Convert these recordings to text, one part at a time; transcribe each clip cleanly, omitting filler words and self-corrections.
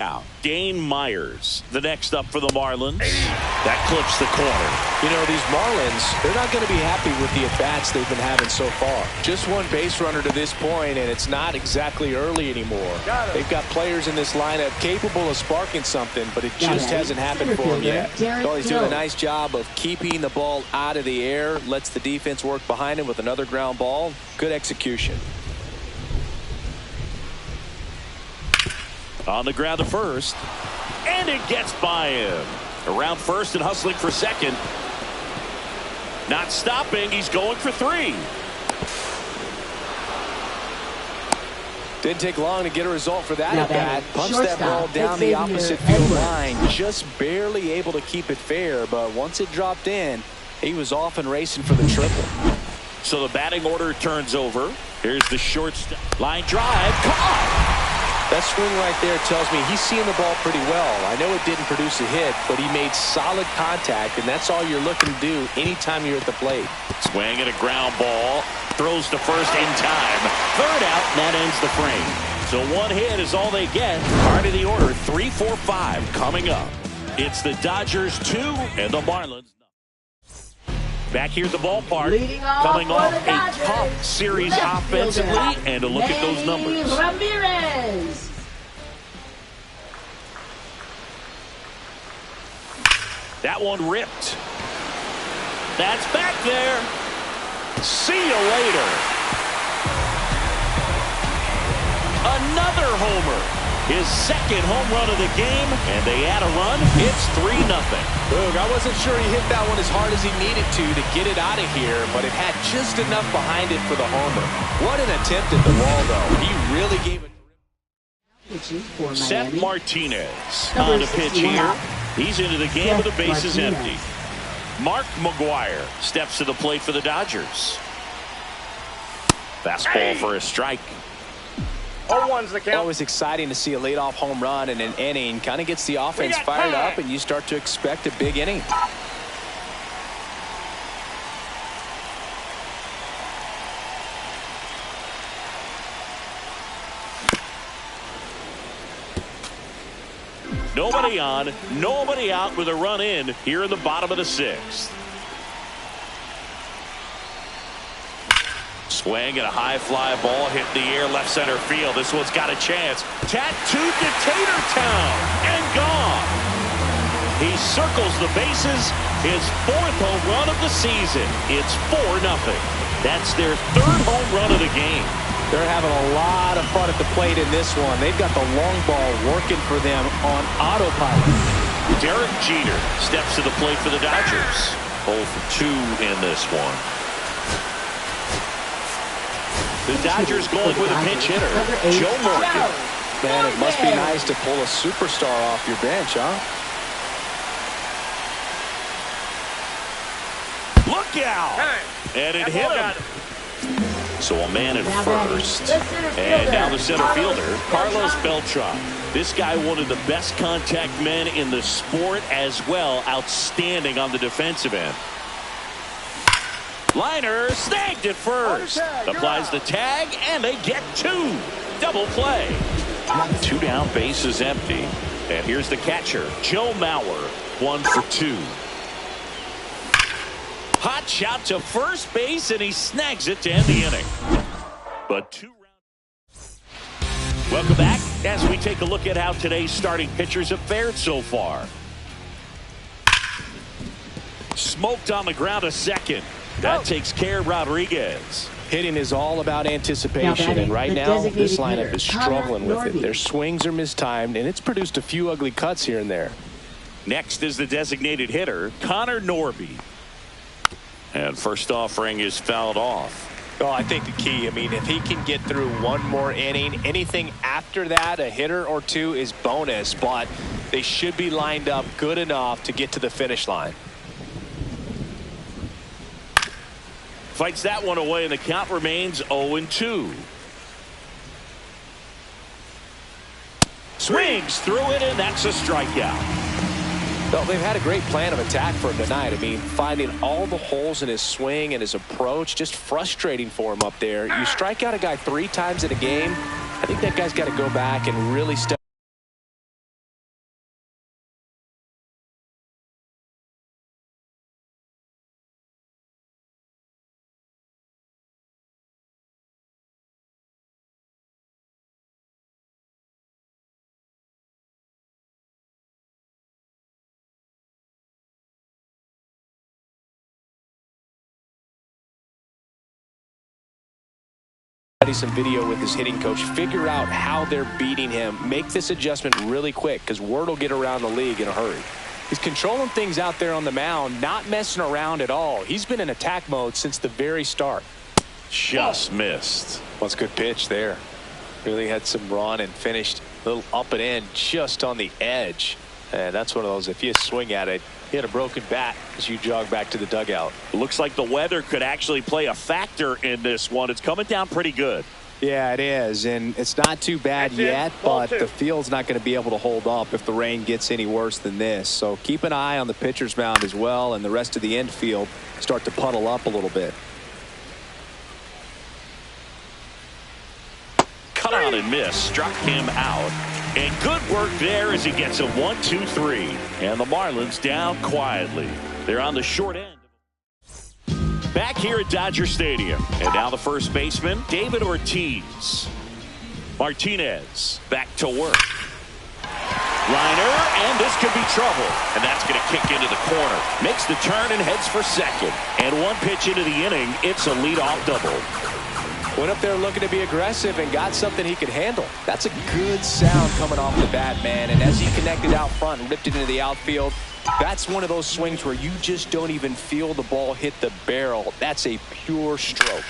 Now, Dane Myers, the next up for the Marlins. That clips the corner. You know, these Marlins, they're not going to be happy with the at-bats they've been having so far. Just one base runner to this point, and it's not exactly early anymore. They've got players in this lineup capable of sparking something, but it just hasn't happened for them yet. Well, he's doing a nice job of keeping the ball out of the air, lets the defense work behind him with another ground ball. Good execution. On the ground to first, and it gets by him. Around first and hustling for second. Not stopping, he's going for three. Didn't take long to get a result for that at bat. Punched that ball down the opposite field line. Just barely able to keep it fair, but once it dropped in, he was off and racing for the triple. So the batting order turns over. Here's the shortstop. Line drive, caught. That swing right there tells me he's seeing the ball pretty well. I know it didn't produce a hit, but he made solid contact, and that's all you're looking to do anytime you're at the plate. Swing and a ground ball. Throws to first in time. Third out, and that ends the frame. So one hit is all they get. Part of the order, 3, 4, 5 coming up. It's the Dodgers 2 and the Marlins. Back here at the ballpark, coming off a tough series offensively, and a look at those numbers. Ramirez. That one ripped. That's back there. See you later. Another homer. His second home run of the game, and they add a run. It's 3-0. Boog, I wasn't sure he hit that one as hard as he needed to get it out of here, but it had just enough behind it for the homer. What an attempt at the wall, though. He really gave it. Seth Martinez on the pitch here. He's into the game with the bases empty. Mark McGuire steps to the plate for the Dodgers. Fastball for a strike. 0-1's the count. Always exciting to see a leadoff home run in an inning. Kind of gets the offense fired up, and you start to expect a big inning. Nobody on, nobody out with a run in here in the bottom of the 6th. Swing and a high fly ball hit the air left center field. This one's got a chance. Tattooed to Tatertown and gone. He circles the bases. His 4th home run of the season. It's 4-0. That's their 3rd home run of the game. They're having a lot of fun at the plate in this one. They've got the long ball working for them on autopilot. Derek Jeter steps to the plate for the Dodgers. 0 for 2 in this one. The Dodgers going with a pinch hitter, Joe Morgan. Man, it must be nice to pull a superstar off your bench, huh? Look out! And it hit him. So a man at first. And now the center fielder, Carlos Beltran. This guy, one of the best contact men in the sport as well. Outstanding on the defensive end. Liner snagged at first. Applies the tag, and they get 2. Double play. 2 down, bases empty. And here's the catcher, Joe Mauer, 1 for 2. Hot shot to first base, and he snags it to end the inning. But 2 rounds. Welcome back as we take a look at how today's starting pitchers have fared so far. Smoked on the ground to second. That takes care of Rodriguez. Hitting is all about anticipation, and right now this lineup is struggling with it. Their swings are mistimed, and it's produced a few ugly cuts here and there. Next is the designated hitter, Connor Norby. And first offering is fouled off. Oh, I think the key, I mean, if he can get through one more inning, anything after that, a hitter or 2 is bonus, but they should be lined up good enough to get to the finish line. Fights that one away, and the count remains 0-2. Swings through it, and that's a strikeout. Well, they've had a great plan of attack for him tonight. I mean, finding all the holes in his swing and his approach, just frustrating for him up there. You strike out a guy 3 times in a game, I think that guy's got to go back and really step Study some video with his hitting coach. Figure out how they're beating him. Make this adjustment really quick because word will get around the league in a hurry. He's controlling things out there on the mound, not messing around at all. He's been in attack mode since the very start. Just missed. Well, it's a good pitch there. Really had some run and finished a little up and in just on the edge. And that's one of those, if you swing at it, you had a broken bat as you jog back to the dugout. Looks like the weather could actually play a factor in this one. It's coming down pretty good. Yeah, it is, and it's not too bad yet, but the field's not going to be able to hold up if the rain gets any worse than this. So keep an eye on the pitcher's mound as well, and the rest of the infield start to puddle up a little bit. Cut on and miss, struck him out. And good work there as he gets a 1-2-3. And the Marlins down quietly. They're on the short end. Back here at Dodger Stadium. And now the first baseman, David Ortiz. Martinez back to work. Liner, and this could be trouble. And that's going to kick into the corner. Makes the turn and heads for second. And one pitch into the inning, it's a leadoff double. Went up there looking to be aggressive and got something he could handle. That's a good sound coming off the bat, man. And as he connected out front and ripped it into the outfield, that's one of those swings where you just don't even feel the ball hit the barrel. That's a pure stroke.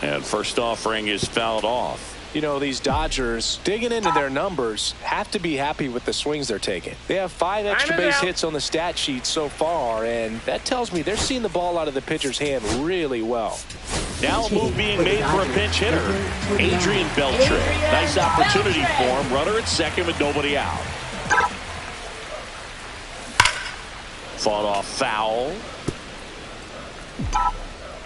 And first offering is fouled off. You know, these Dodgers, digging into their numbers, have to be happy with the swings they're taking. They have 5 extra base hits on the stat sheet so far, and that tells me they're seeing the ball out of the pitcher's hand really well. Now a move being made for a pinch hitter. Adrian Beltre. Nice opportunity for him. Runner at second with nobody out. Fought off foul.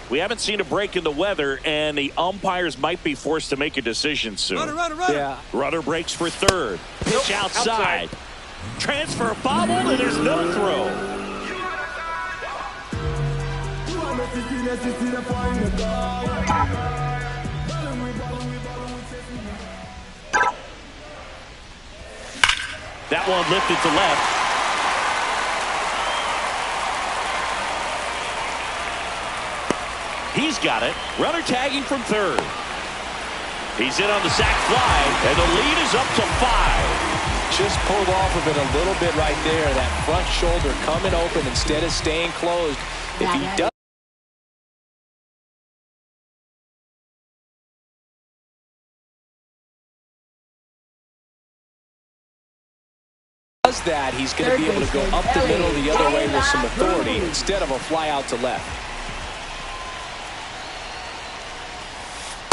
We haven't seen a break in the weather, and the umpires might be forced to make a decision soon. Runner. Yeah. Runner breaks for third. Pitch outside. Transfer bobbled, and there's no throw. That one lifted to left. He's got it. Runner tagging from third. He's in on the sac fly, and the lead is up to 5. Just pulled off of it a little bit right there. That front shoulder coming open instead of staying closed. If he does that, he's going to be able to go up the middle the other way with some authority instead of a fly out to left.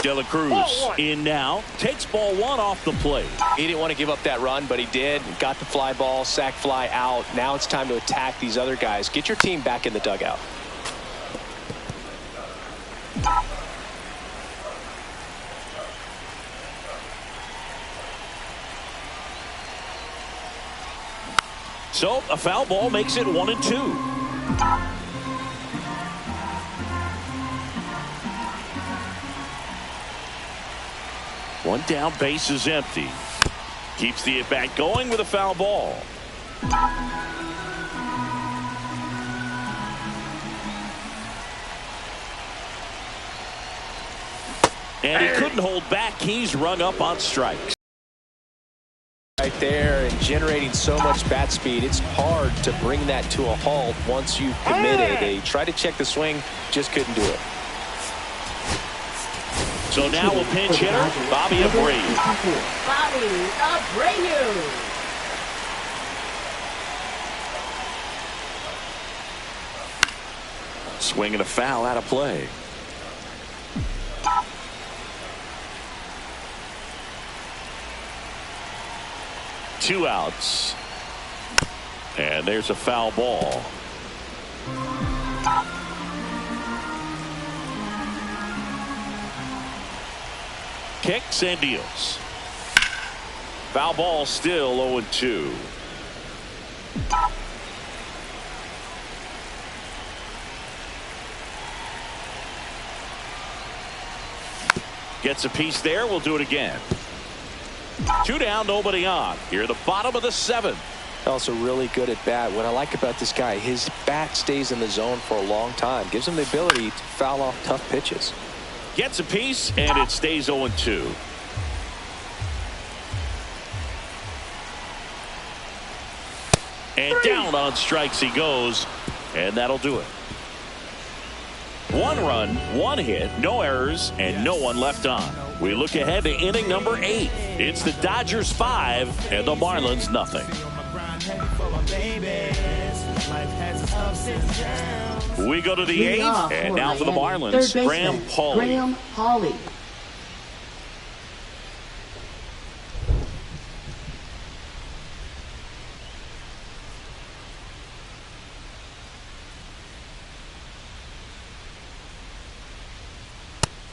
De La Cruz in now. Takes ball 1 off the plate. He didn't want to give up that run, but he did. Got the fly ball, sac fly out. Now it's time to attack these other guys. Get your team back in the dugout. So a foul ball makes it 1-2. One down, base is empty. Keeps the at-bat going with a foul ball. And he couldn't hold back. He's rung up on strikes. Right there and generating so much bat speed, it's hard to bring that to a halt once you've committed. They tried to check the swing, just couldn't do it. So now a pinch hitter, Bobby Abreu. Bobby Abreu. Swinging a foul out of play. Two outs. And there's a foul ball. Kicks and deals. Foul ball, still 0-2. Gets a piece there. We'll do it again. 2 down, nobody on. Here at the bottom of the 7th. Also really good at bat. What I like about this guy, his bat stays in the zone for a long time. Gives him the ability to foul off tough pitches. Gets a piece, and it stays 0-2. And down on strikes he goes, and that'll do it. 1 run, 1 hit, no errors, and no one left on. We look ahead to inning number 8. It's the Dodgers 5 and the Marlins nothing. We go to the 8th, and now for the Marlins, Graham Pauley.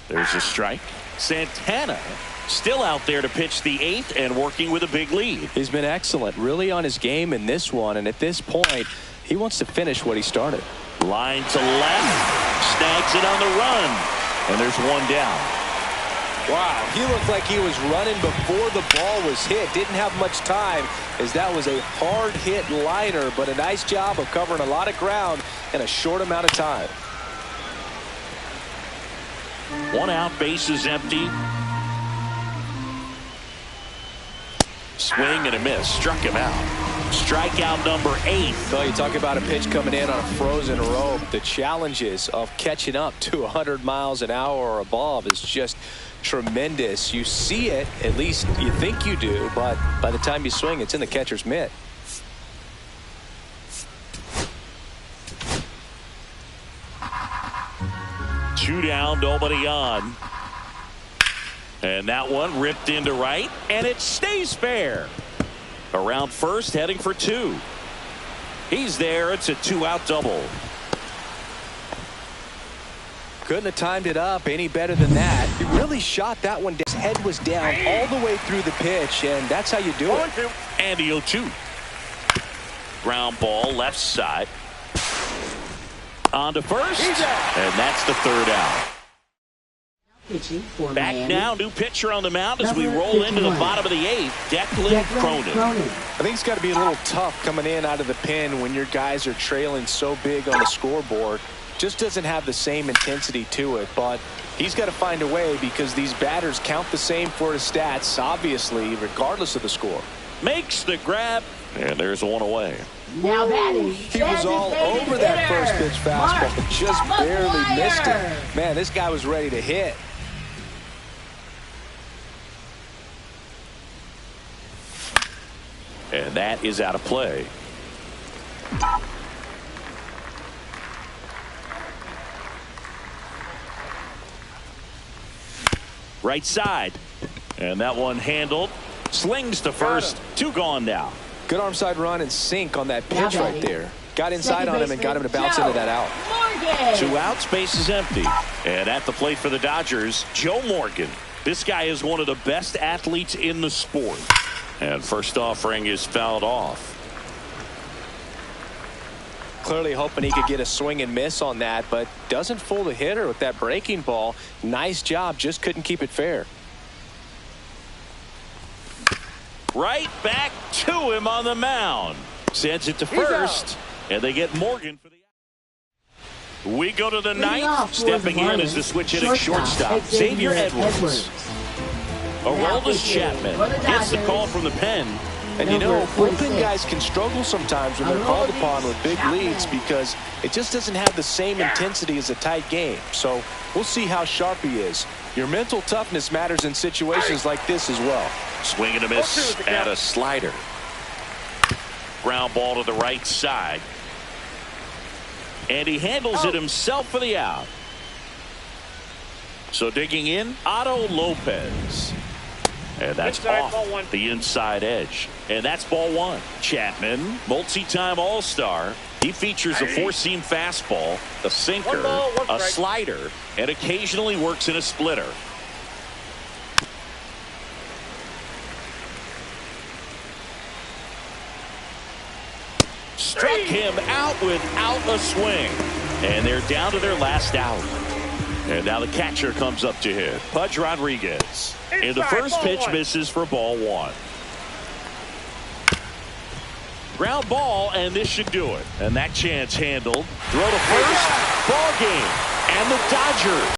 There's a strike. Santana still out there to pitch the 8th and working with a big lead. He's been excellent, really on his game in this one, and at this point, he wants to finish what he started. Line to left, snags it on the run, and there's 1 down. Wow, he looked like he was running before the ball was hit. Didn't have much time, as that was a hard hit liner, but a nice job of covering a lot of ground in a short amount of time. 1 out, bases empty. Swing and a miss, struck him out. Strikeout number 8. So you talk about a pitch coming in on a frozen rope. The challenges of catching up to 100 miles an hour or above is just tremendous. You see it, at least you think you do, but by the time you swing, it's in the catcher's mitt. Two down, nobody on. And that one ripped into right, and it stays fair. Around first, heading for 2. He's there. It's a 2-out double. Couldn't have timed it up any better than that. He really shot that one. His head was down all the way through the pitch, and that's how you do it. And the 0-2. Ground ball, left side. On to first, and that's the 3rd out. Back now, new pitcher on the mound as we roll into the bottom of the 8th, Declan Cronin. I think it's got to be a little tough coming in out of the pen when your guys are trailing so big on the scoreboard. Just doesn't have the same intensity to it, but he's got to find a way because these batters count the same for his stats, obviously, regardless of the score. Makes the grab, and there's 1 away. Now batting. He was all over that first pitch fastball, just barely missed it. Man, this guy was ready to hit. And that is out of play. Right side. And that one handled. Slings to first. 2 gone now. Good arm side run and sink on that pitch right there. Got inside on him and got him to bounce into that out. Morgan. 2 outs, base is empty. And at the plate for the Dodgers, Joe Morgan. This guy is one of the best athletes in the sport. And first offering is fouled off. Clearly hoping he could get a swing and miss on that, but doesn't fool the hitter with that breaking ball. Nice job, just couldn't keep it fair. Right back to him on the mound. Sends it to first, and they get Morgan for the out. We go to the 9th. Stepping in is the switch hitting shortstop, Xavier Edwards. Aroldis Chapman gets the call from the pen. And you know, bullpen guys can struggle sometimes when they're called upon with big leads because it just doesn't have the same intensity as a tight game. So we'll see how sharp he is. Your mental toughness matters in situations like this as well. Swing and a miss and a slider. Ground ball to the right side. And he handles it himself for the out. So digging in, Otto Lopez. And that's inside, off the inside edge. And that's ball 1. Chapman, multi-time All-Star. He features a 4-seam fastball, a sinker, a slider, and occasionally works in a splitter. Struck him out without a swing. And they're down to their last out. And now the catcher comes up to hit. Pudge Rodriguez. And the first pitch misses for ball 1. Ground ball, and this should do it. And that chance handled. Throw to first. Ball game. And the Dodgers